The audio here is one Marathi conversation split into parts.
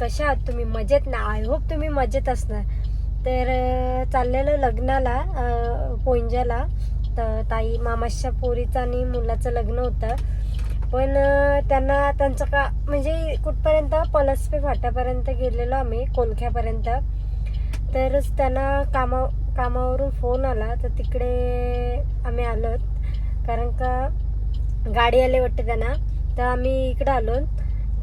कशा आहात तुम्ही? मजेत ना? आय होप तुम्ही मजेत असणार. तर चाललेलं लग्नाला पोंजाला. तर ताई मामाच्या पोरीचं आणि मुलाचं लग्न होतं. पण त्यांचं का म्हणजे कुठपर्यंत पलसपे फाट्यापर्यंत गेलेलो आम्ही, कोलख्यापर्यंत. तरच त्यांना कामावरून फोन आला, तर तिकडे आम्ही आलो. कारण का गाडी आली वाटते त्यांना, तर आम्ही इकडं आलो.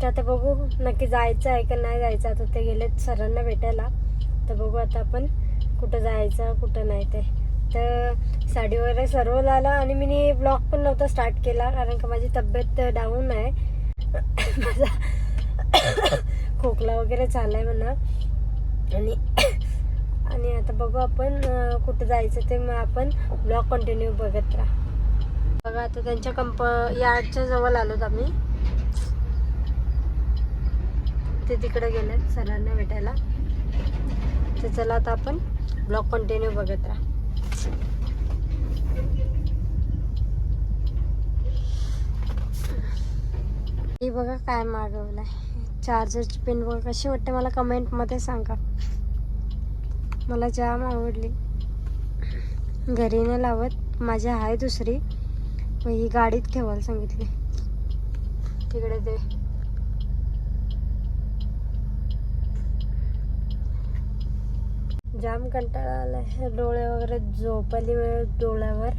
तर आता बघू नक्की जायचं आहे का नाही जायचं. आता ते गेलेत सरांना भेटायला, तर बघू आता आपण कुठं जायचं कुठं नाही ते. तर साडी वगैरे सर्व झालं आणि मी ब्लॉग पण नव्हता स्टार्ट केला, कारण का माझी तब्येत डाऊन आहे. माझा खोकला वगैरे चाललाय म्हणा. आणि आता बघू आपण कुठं जायचं ते, मग आपण ब्लॉग कंटिन्यू बघत राहा. बघा आता त्यांच्या यार्डच्या जवळ आलोत आम्ही. ते तिकडे गेलेत सरांना भेटायला. तर चला आता आपण ब्लॉग कंटिन्यू बघत राहा. ही बघा काय मागवलंय, चार्जरची पिन बघा कशी वाटते मला कमेंटमध्ये सांगा. मला जाम आवडली. घरी नाही लावत, माझी आहे दुसरी, मग ही गाडीत ठेवायला सांगितली. तिकडे ते जाम कंटाळा आलाय, डोळे वगैरे झोपायली वेळ डोळ्यावर,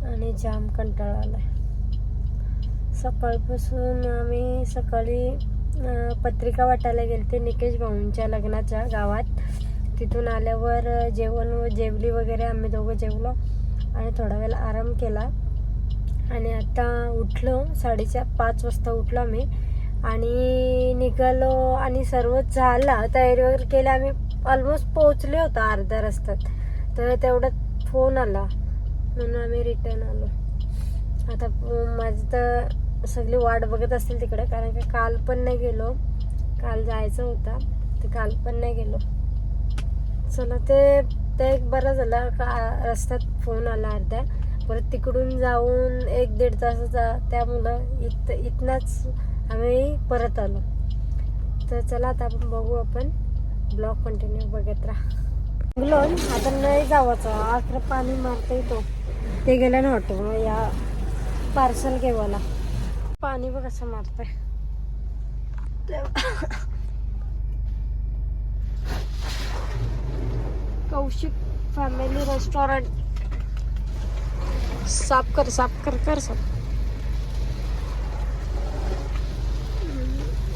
आणि जाम कंटाळा आलाय. सकाळपासून आम्ही सकाळी पत्रिका वाटायला गेलते निकेश भाऊंच्या लग्नाच्या गावात. तिथून आल्यावर जेवली वगैरे, आम्ही दोघं जेवलो आणि थोडा वेळ आराम केला. आणि आता उठलो, 4:30 वाजता उठलो आम्ही आणि निघालो आणि सर्वच झाला, तयारी वगैरे केली. आम्ही ऑलमोस्ट पोहोचले होतो अर्ध्या रस्त्यात, तर तेवढ्यात फोन आला म्हणून आम्ही रिटर्न आलो. आता माझं तर सगळी वाट बघत असतील तिकडे, कारण की काल पण नाही गेलो, काल जायचं होतं तर काल पण नाही गेलो. चला ते एक बरं झालं का रस्त्यात फोन आला अर्ध्या, परत तिकडून जाऊन 1-1.5 तासाचा, त्यामुळं इथनंच आम्ही परत आलो. तर चला आता आपण बघू, आपण ब्लॉग कंटिन्यू बघत राहा. आता नाही जावाचं, आखर पाणी मारता येतो. ते गेलं ना हॉटेल या पार्सल घेवायला. पाणी बघ कसं मारतंय. Kaushik family restaurant. साफ कर साफ.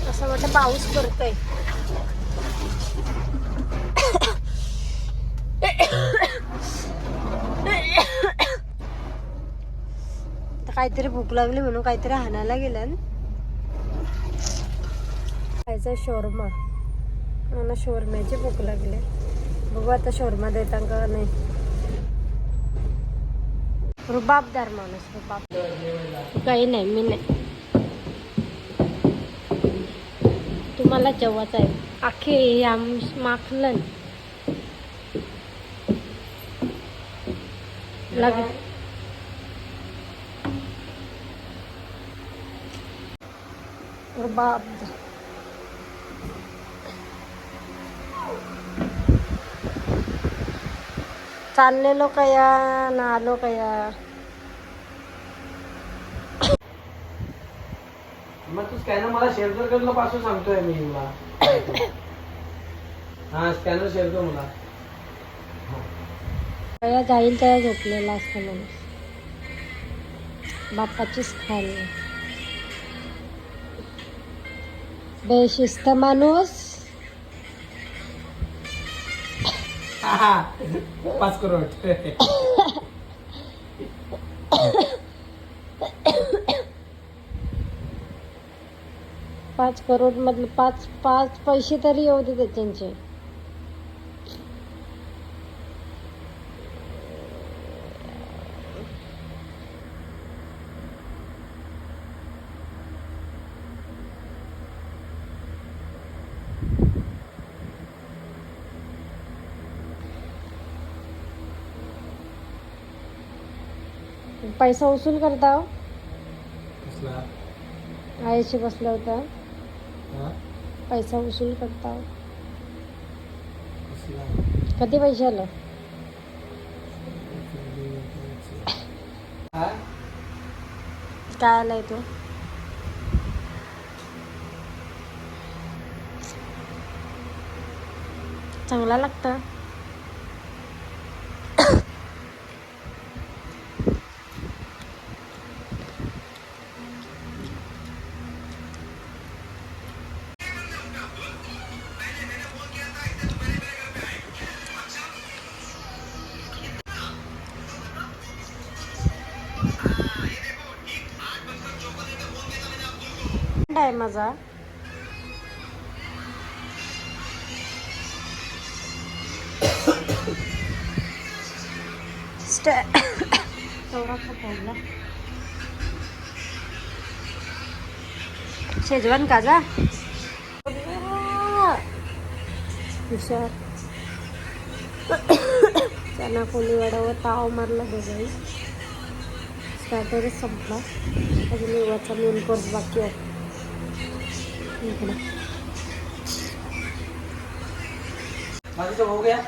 असं वाटतं पाऊस पडतोय. काहीतरी भूक लागली म्हणून काहीतरी हाणायला गेलं. खायचा शोरमा, मला शोरम्याची भूक लागली. बघू आता शोरमा देता का नाही. रुबाबदार माणूस, रुबाब. काही नाही, मी नाही. तुम्हाला जेव्हाच आहे अख्खे माखलन लग. रुबाब चाललेलो कया ना आलो कया. मग तू स्कॅनर मला शेअर कर, पासून सांगतोय मी तुला. हा स्कॅनर शेअर कर मला. कया जाईल त्या झोपलेला असतो माणूस, बापाचीच खायला. बेशिस्त माणूस. 5 करोड. 5 करोड मधले 5 पैसे तरी येऊ दे त्यांचे. पैसा वसूल करता आईशी बसला होता. पैसा वसूल करता. किती पैसे आलं? काय आलाय तो? चांगला लागतं. आहे माझा. शेजवान काजा हुशार. चना कोणी वडावर ताव मारला दोघाही. स्टार्टरच संपला. अजून येवाचा मेन कोर्स बाकी आहे. माझी हो गया.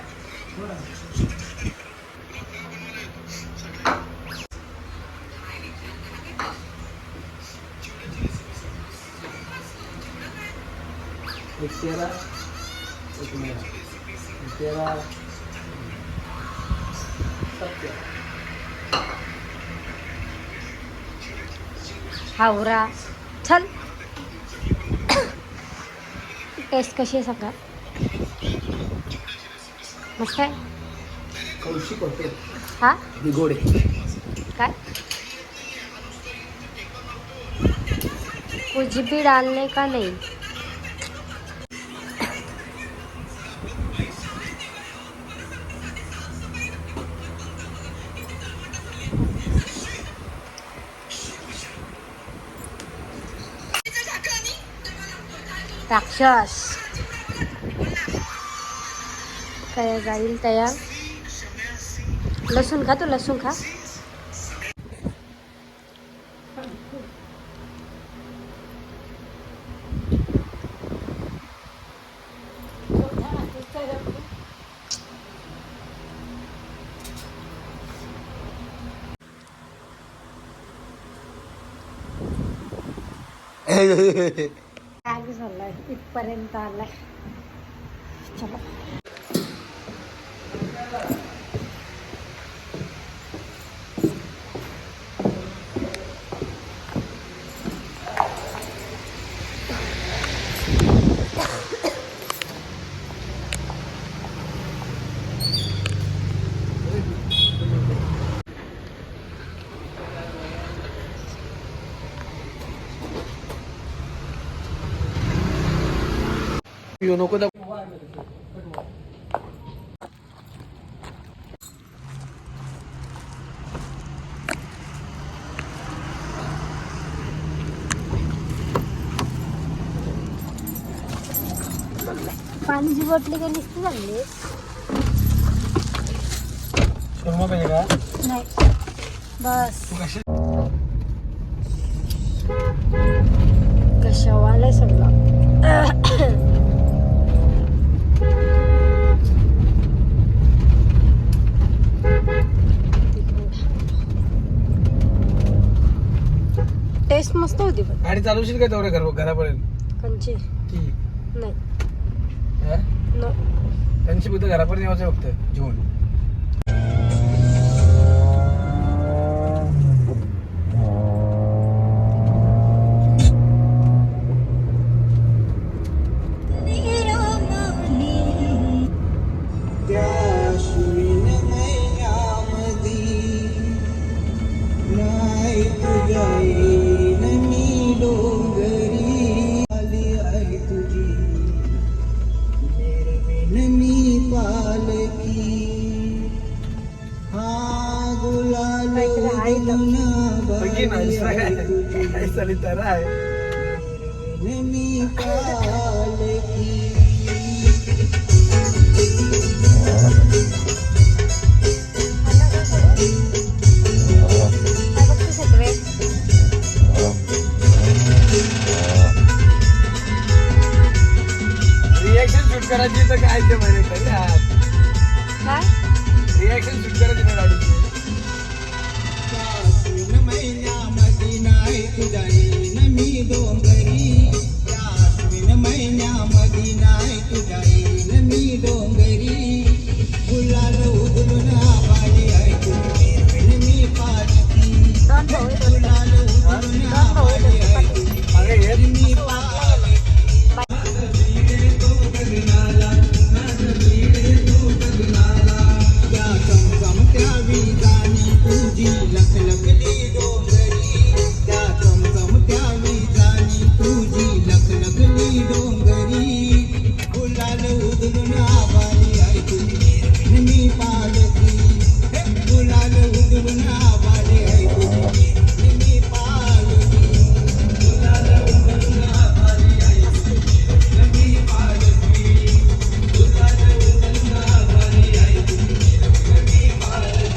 एक तेरा, एक मेरा, तेरा सत्य. हावरा चल. टेस्ट कशी आहे सांगा. मस्त आहे. कौशिक होते. हा बिगोडे काय कुछ भी डालने का नहीं. राक्षस काय जाईल तयार. लसूण खा तू. लसूण खा. काय झालंय इथपर्यंत आलाय. चला येऊ नको दा. पाण्याची बॉटली काही नुसती झाली शर्मा पाहिजे का? नाही. बस कशावाला सगळं. टेस्ट मस्त होती. पण गाडी चालवशील का तेवढ्या घरापर्यंत? कंची ती नाही. नो त्यांची बुद्ध घरापर्यंत यावं फक्त जेवण. असेल शूट करायची नाही गाडी. महिन्यामध्ये नाही तुझ्या येईन मी डोंगरी, त्या महिन्यामध्ये नाही तुझ्या येईन मी डोंगरी, फुलाला उधळून आबाळी ऐकून मी पालकी, फुलाला उधळून आबाळी ऐकून मी पालकी. त्या चमचमत्या विजानी तुझी लखलखली डोंगरी, त्या चमचमत्या विजानी तुझी लखलखली डोंगरी, फुलाल उधळून आबाळी ऐकून मी पालकी, फुलाल उधळून आबाळी ऐकून मी पालकी, फुलाल उधळून आबाळी ऐकून मी पालकी, फुलाल उधळून आबाळी ऐकून मी पालकी.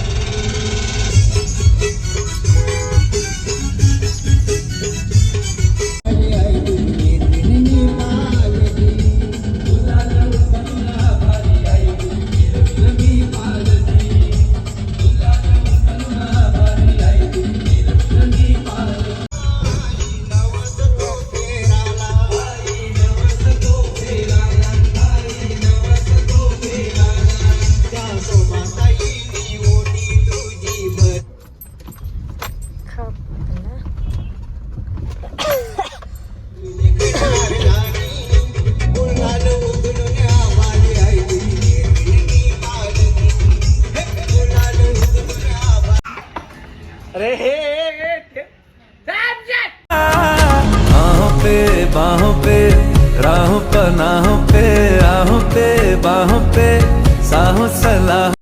अरे हे बाहों पे राहों पनाहों पे, राहों पे बाहों पे साहों सलाह.